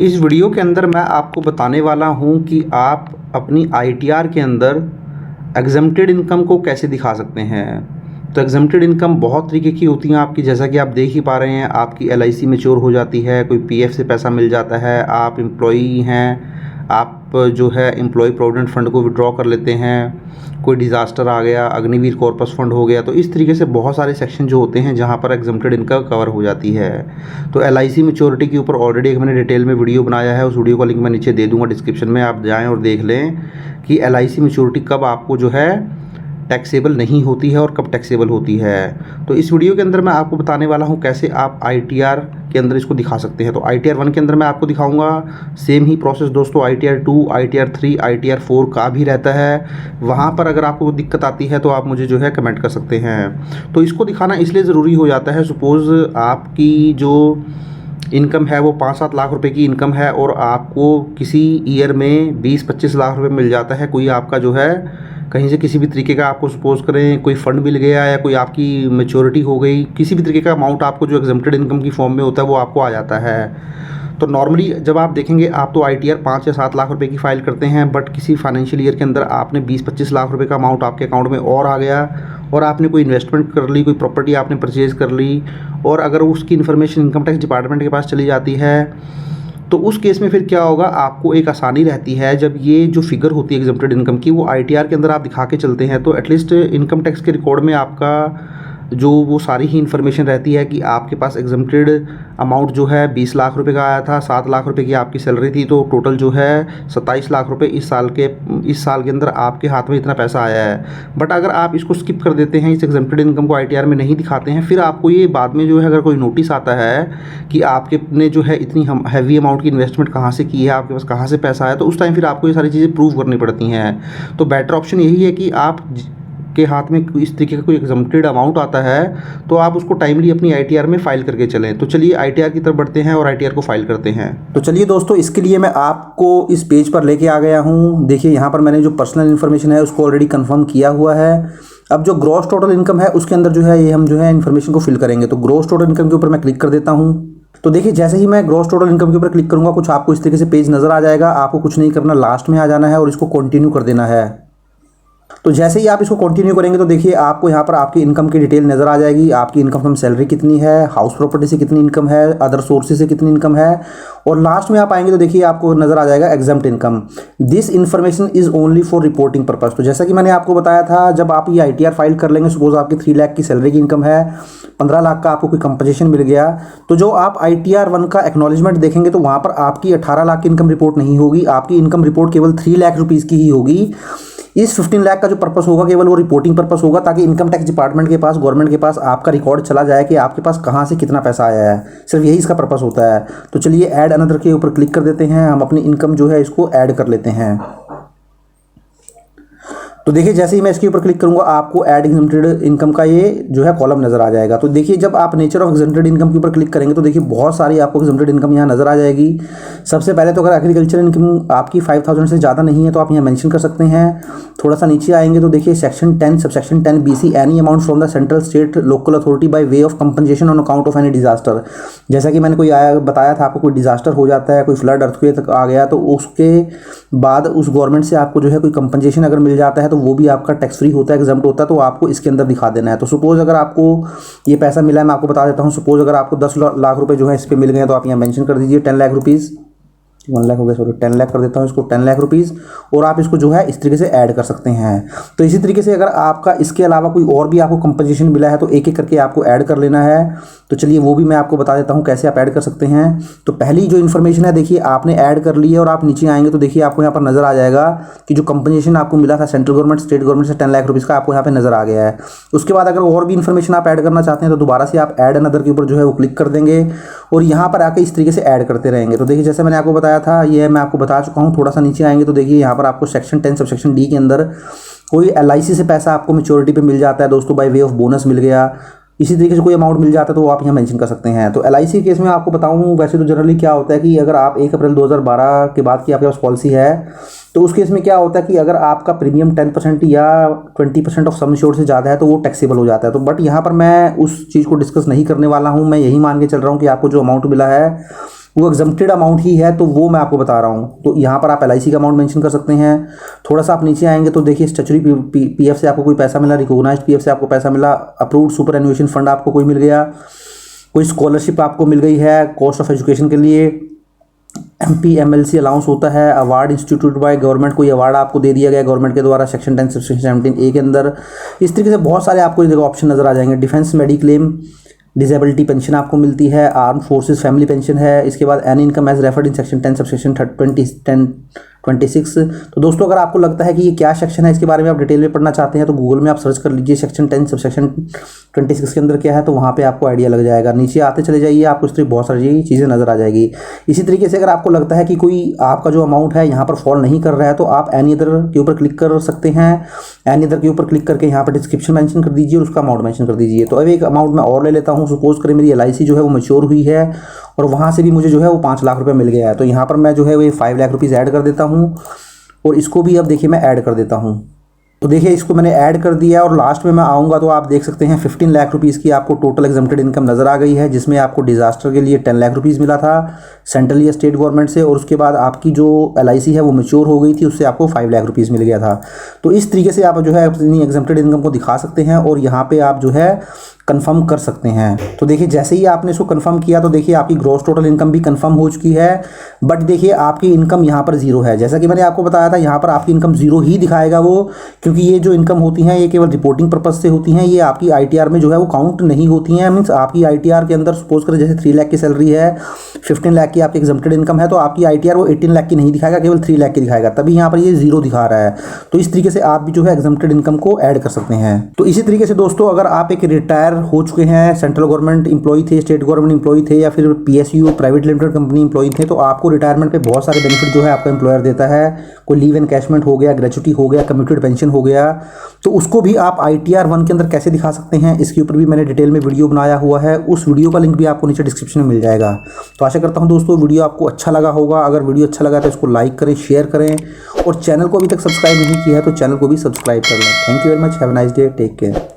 इस वीडियो के अंदर मैं आपको बताने वाला हूं कि आप अपनी आईटीआर के अंदर एग्जम्प्टेड इनकम को कैसे दिखा सकते हैं। तो एग्जम्प्टेड इनकम बहुत तरीके की होती हैं आपकी, जैसा कि आप देख ही पा रहे हैं। आपकी एलआईसी मैच्योर हो जाती है, कोई पीएफ से पैसा मिल जाता है, आप एम्प्लॉई हैं, आप जो है एम्प्लॉय प्रोविडेंट फंड को विड्रॉ कर लेते हैं, कोई डिज़ास्टर आ गया, अग्निवीर कॉर्पस फंड हो गया। तो इस तरीके से बहुत सारे सेक्शन जो होते हैं जहाँ पर एग्जम्प्टेड इनकम कवर हो जाती है। तो एलआईसी मैच्योरिटी के ऊपर ऑलरेडी एक मैंने डिटेल में वीडियो बनाया है, उस वीडियो का लिंक मैं नीचे दे दूँगा डिस्क्रिप्शन में, आप जाएँ और देख लें कि एलआईसी मैच्योरिटी कब आपको जो है टैक्सेबल नहीं होती है और कब टैक्सेबल होती है। तो इस वीडियो के अंदर मैं आपको बताने वाला हूं कैसे आप आईटीआर के अंदर इसको दिखा सकते हैं। तो आईटीआर 1 के अंदर मैं आपको दिखाऊंगा, सेम ही प्रोसेस दोस्तों आईटीआर 2, आईटीआर 3, आईटीआर 4 का भी रहता है। वहां पर अगर आपको दिक्कत आती है तो आप मुझे जो है कमेंट कर सकते हैं। तो इसको दिखाना इसलिए ज़रूरी हो जाता है, सपोज़ आपकी जो इनकम है वो 5-7 लाख रुपए की इनकम है और आपको किसी ईयर में 20-25 लाख रुपए मिल जाता है। कोई आपका जो है कहीं से किसी भी तरीके का आपको सपोज़ करें कोई फ़ंड मिल गया या कोई आपकी मैच्योरिटी हो गई, किसी भी तरीके का अमाउंट आपको जो एग्जम्प्टेड इनकम की फॉर्म में होता है वो आपको आ जाता है। तो नॉर्मली जब आप देखेंगे आप तो आईटीआर 5 या 7 लाख रुपए की फ़ाइल करते हैं, बट किसी फाइनेंशियल ईयर के अंदर आपने 20-25 लाख रुपए का अमाउंट आपके अकाउंट में और आ गया और आपने कोई इन्वेस्टमेंट कर ली, कोई प्रॉपर्टी आपने परचेज़ कर ली, और अगर उसकी इन्फॉर्मेशन इनकम टैक्स डिपार्टमेंट के पास चली जाती है तो उस केस में फिर क्या होगा, आपको एक आसानी रहती है जब ये जो फिगर होती है एग्जम्प्टेड इनकम की वो आईटीआर के अंदर आप दिखा के चलते हैं तो एटलीस्ट इनकम टैक्स के रिकॉर्ड में आपका जो वो सारी ही इन्फॉर्मेशन रहती है कि आपके पास एग्जम्प्टेड अमाउंट जो है 20 लाख रुपए का आया था, 7 लाख रुपए की आपकी सैलरी थी, तो टोटल जो है 27 लाख रुपए इस साल के अंदर आपके हाथ में इतना पैसा आया है। बट अगर आप इसको स्किप कर देते हैं, इस एग्जम्प्टेड इनकम को आईटीआर में नहीं दिखाते हैं, फिर आपको ये बाद में जो है अगर कोई नोटिस आता है कि आपके ने जो है इतनी हैवी अमाउंट की इन्वेस्टमेंट कहाँ से की है, आपके पास कहाँ से पैसा आया, तो उस टाइम फिर आपको ये सारी चीज़ें प्रूव करनी पड़ती हैं। तो बेटर ऑप्शन यही है कि आप के हाथ में इस तरीके का कोई एग्जम्प्टेड अमाउंट आता है तो आप उसको टाइमली अपनी आईटीआर में फाइल करके चलें। तो चलिए आईटीआर की तरफ बढ़ते हैं और आईटीआर को फाइल करते हैं। तो चलिए दोस्तों, इसके लिए मैं आपको इस पेज पर लेके आ गया हूं। देखिए यहाँ पर मैंने जो पर्सनल इन्फॉर्मेशन है उसको ऑलरेडी कंफर्म किया हुआ है। अब जो ग्रॉस टोटल इनकम है उसके अंदर जो है ये हम जो है इन्फॉर्मेशन को फिल करेंगे। तो ग्रॉस टोटल इनकम के ऊपर मैं क्लिक कर देता हूँ। तो देखिए जैसे ही मैं ग्रॉस टोटल इनकम के ऊपर क्लिक करूँगा कुछ आपको इस तरीके से पेज नजर आ जाएगा। आपको कुछ नहीं करना, लास्ट में आ जाना है और इसको कंटिन्यू कर देना है। तो जैसे ही आप इसको कंटिन्यू करेंगे तो देखिए आपको यहाँ पर आपकी इनकम की डिटेल नज़र आ जाएगी। आपकी इनकम फ्रॉम सैलरी कितनी है, हाउस प्रॉपर्टी से कितनी इनकम है, अदर सोर्सेज से कितनी इनकम है, और लास्ट में आप आएंगे तो देखिए आपको नज़र आ जाएगा exempt income. This information is only for reporting purpose. तो जैसा कि मैंने आपको बताया था, जब आप ये आईटीआर फाइल कर लेंगे, सपोज आपकी 3 लाख की सैलरी की इनकम है, 15 लाख का आपको कोई कंपनसेशन मिल गया, तो जो आप आईटीआर 1 का एक्नॉलेजमेंट देखेंगे तो वहाँ पर आपकी 18 लाख की इनकम रिपोर्ट नहीं होगी। आपकी इनकम रिपोर्ट केवल 3 लाख रुपीज़ की ही होगी। इस 15 लाख का जो पर्पस होगा केवल वो रिपोर्टिंग पर्पस होगा, ताकि इनकम टैक्स डिपार्टमेंट के पास, गवर्नमेंट के पास आपका रिकॉर्ड चला जाए कि आपके पास कहाँ से कितना पैसा आया है। सिर्फ यही इसका पर्पस होता है। तो चलिए ऐड अनदर के ऊपर क्लिक कर देते हैं। हम अपनी इनकम जो है इसको ऐड कर लेते हैं। तो देखिए जैसे ही मैं इसके ऊपर क्लिक करूंगा आपको ऐड एग्जम्प्टेड इनकम का ये जो है कॉलम नजर आ जाएगा। तो देखिए जब आप नेचर ऑफ एग्जम्प्टेड इनकम के ऊपर क्लिक करेंगे तो देखिए बहुत सारी आपको एग्जम्प्टेड इनकम यहाँ नजर आ जाएगी। सबसे पहले तो अगर एग्रीकल्चर इनकम आपकी 5000 से ज़्यादा नहीं है तो आप यहाँ मेंशन कर सकते हैं। थोड़ा सा नीचे आएंगे तो देखिए section 10 subsection 10 BC any amount from the central state local authority by way of compensation on account of any disaster. जैसा कि मैंने बताया था आपको, कोई डिजास्टर हो जाता है, कोई फ्लड अर्थक्वेक आ गया, तो उसके बाद उस गवर्नमेंट से आपको जो है कोई कंपनसेशन अगर मिल जाता है तो वो भी आपका टैक्स फ्री होता है, एग्जम्प्ट होता है। तो आपको इसके अंदर दिखा देना है। तो सपोज अगर आपको ये पैसा मिला है, मैं आपको बता देता हूँ, सपोज अगर आपको 10 लाख रुपए जो है इस पे मिल गए तो आप यहाँ मेंशन कर दीजिए 10 लाख रुपीज़, 1 लाख हो गया, सॉरी 10 लाख कर देता हूँ इसको, 10 लाख रुपीज़, और आप इसको जो है इस तरीके से ऐड कर सकते हैं। तो इसी तरीके से अगर आपका इसके अलावा कोई और भी आपको कंपनसेशन मिला है तो एक एक करके आपको ऐड कर लेना है। तो चलिए वो भी मैं आपको बता देता हूँ कैसे आप ऐड कर सकते हैं। तो पहली जो इन्फॉर्मेशन है देखिए आपने ऐड कर ली है और आप नीचे आएंगे तो देखिए आपको यहाँ पर नजर आ जाएगा कि जो कंपनसेशन आपको मिला था सेंट्रल गवर्नमेंट स्टेट गवर्नमेंट से 10 लाख रुपीज़ का आपको यहाँ पे नजर आ गया है। उसके बाद अगर और भी इन्फॉर्मेशन आप ऐड करना चाहते हैं तो दोबारा से आप ऐड अनदर के ऊपर जो है वो क्लिक कर देंगे और यहाँ पर आके इस तरीके से ऐड करते रहेंगे। तो देखिए जैसे मैंने आपको बताया था, ये मैं आपको बता चुका हूँ। थोड़ा सा नीचे आएंगे तो देखिए यहाँ पर आपको सेक्शन 10 सबसेक्शन D के अंदर कोई एलआईसी से पैसा आपको मैच्योरिटी पे मिल जाता है दोस्तों, बाय वे ऑफ बोनस मिल गया, इसी तरीके से कोई अमाउंट मिल जाता है तो आप यहाँ मेंशन कर सकते हैं। तो एलआईसी केस में आपको बताऊँ, वैसे तो जनरली क्या होता है कि अगर आप 1 अप्रैल 2012 के बाद की आपके पास पॉलिसी है तो उस केस में क्या होता है कि अगर आपका प्रीमियम 10% या 20% ऑफ सम एश्योर्ड से ज़्यादा है तो वो टैक्सेबल हो जाता है। तो बट यहाँ पर मैं उस चीज़ को डिस्कस नहीं करने वाला हूँ। मैं यही मान के चल रहा हूँ कि आपको जो अमाउंट मिला है वो एग्जम्प्टेड अमाउंट ही है, तो वो मैं आपको बता रहा हूँ। तो यहाँ पर आप LIC का अमाउंट मेंशन कर सकते हैं। थोड़ा सा आप नीचे आएंगे तो देखिए स्टैट्यूटरी PF से आपको कोई पैसा मिला, रिकॉग्नाइज्ड PF से आपको पैसा मिला, अप्रूव्ड सुपर एन्युएशन फंड आपको कोई मिल गया, कोई स्कॉलरशिप आपको मिल गई है कॉस्ट ऑफ एजुकेशन के लिए, MP MLC अलाउंस होता है, अवार्ड इंस्टीट्यूट बाय गवर्नमेंट, कोई अवार्ड आपको दे दिया गया गवर्नमेंट के द्वारा सेक्शन 10 सेक्शन 17A के अंदर। इस तरीके से बहुत सारे आपको जगह ऑप्शन नज़र आ जाएंगे। डिफेंस मेडिक्लेम, डिसेबिलिटी पेंशन आपको मिलती है, आर्म फोर्सेस फैमिली पेंशन है। इसके बाद an income as referred in section 10 subsection 26। तो दोस्तों अगर आपको लगता है कि ये क्या सेक्शन है, इसके बारे में आप डिटेल में पढ़ना चाहते हैं तो गूगल में आप सर्च कर लीजिए सेक्शन 10 सबसेक्शन 26 के अंदर क्या है, तो वहाँ पे आपको आइडिया लग जाएगा। नीचे आते चले जाइए, आपको इस तरह बहुत सारी चीज़ें नज़र आ जाएगी। इसी तरीके से अगर आपको लगता है कि कोई आपका जो अमाउंट है यहाँ पर फॉल नहीं कर रहा है, तो आप एनी अदर के ऊपर क्लिक कर सकते हैं। एनी अदर के ऊपर क्लिक करके यहाँ पर डिस्क्रिप्शन मेंशन कर दीजिए और उसका अमाउंट मेंशन कर दीजिए। तो अब एक अमाउंट मैं और ले लेता हूँ। सपोज करें मेरी LIC जो है वो मैच्योर हुई है और वहाँ से भी मुझे जो है वो 5 लाख रुपये मिल गया है, तो यहाँ पर मैं जो है वो 5 लाख रुपीज़ ऐड कर देता हूँ और इसको भी अब देखिए मैं ऐड कर देता हूँ। तो देखिए इसको मैंने ऐड कर दिया और लास्ट में मैं आऊँगा तो आप देख सकते हैं 15 लाख रुपीज़ की आपको टोटल एग्जम्प्टेड इनकम नज़र आ गई है, जिसमें आपको डिज़ास्टर के लिए 10 लाख रुपीज़ मिला था सेंट्रल या स्टेट गवर्नमेंट से, और उसके बाद आपकी जो LIC है वो मैच्योर हो गई थी, उससे आपको 5 लाख रुपीज़ मिल गया था। तो इस तरीके से आप जो है अपनी एग्जम्प्टेड इनकम को दिखा सकते हैं और यहाँ पर आप जो है कंफर्म कर सकते हैं। तो देखिए जैसे ही आपने इसको कंफर्म किया तो देखिए आपकी ग्रॉस टोटल इनकम भी कंफर्म हो चुकी है, बट देखिए आपकी इनकम यहाँ पर जीरो है। जैसा कि मैंने आपको बताया था यहाँ पर आपकी इनकम जीरो ही दिखाएगा वो, क्योंकि ये जो इनकम होती हैं ये केवल रिपोर्टिंग पर्पज से होती हैं, ये आपकी ITR में जो है वो काउंट नहीं होती हैं। मीन्स आपकी ITR के अंदर सपोज करें जैसे 3 लाख की सैलरी है, 15 लाख की आपकी एग्जम्प्टेड इनकम है, तो आपकी ITR वो 18 लाख की नहीं दिखाएगा, केवल 3 लाख की दिखाएगा, तभी यहाँ पर ये जीरो दिखा रहा है। तो इस तरीके से आप भी जो है एग्जम्प्टेड इनकम को ऐड कर सकते हैं। तो इसी तरीके से दोस्तों अगर आप एक रिटायर हो चुके हैं, सेंट्रल गवर्नमेंट एम्प्लॉय थे, स्टेट गवर्नमेंट एम्प्लॉय थे, या फिर PSU private limited company employee थे, तो आपको रिटायरमेंट पे बहुत सारे बेनिफिट जो है आपका एम्प्लॉयर देता है। कोई लीव एनकैशमेंट हो गया, ग्रेचुटी हो गया, कम्यूटेड पेंशन हो गया, तो उसको भी आप ITR 1 के अंदर कैसे दिखा सकते हैं, इसके ऊपर भी मैंने डिटेल में वीडियो बनाया हुआ है। उस वीडियो का लिंक भी आपको नीचे डिस्क्रिप्शन में मिल जाएगा। तो आशा करता हूँ दोस्तों वीडियो आपको अच्छा लगा होगा। अगर वीडियो अच्छा लगा तो इसको लाइक करें, शेयर करें, और चैनल को अभी तक सब्सक्राइब नहीं किया है तो चैनल को भी सब्सक्राइब कर लें। Thank you very much, have a nice day, take care.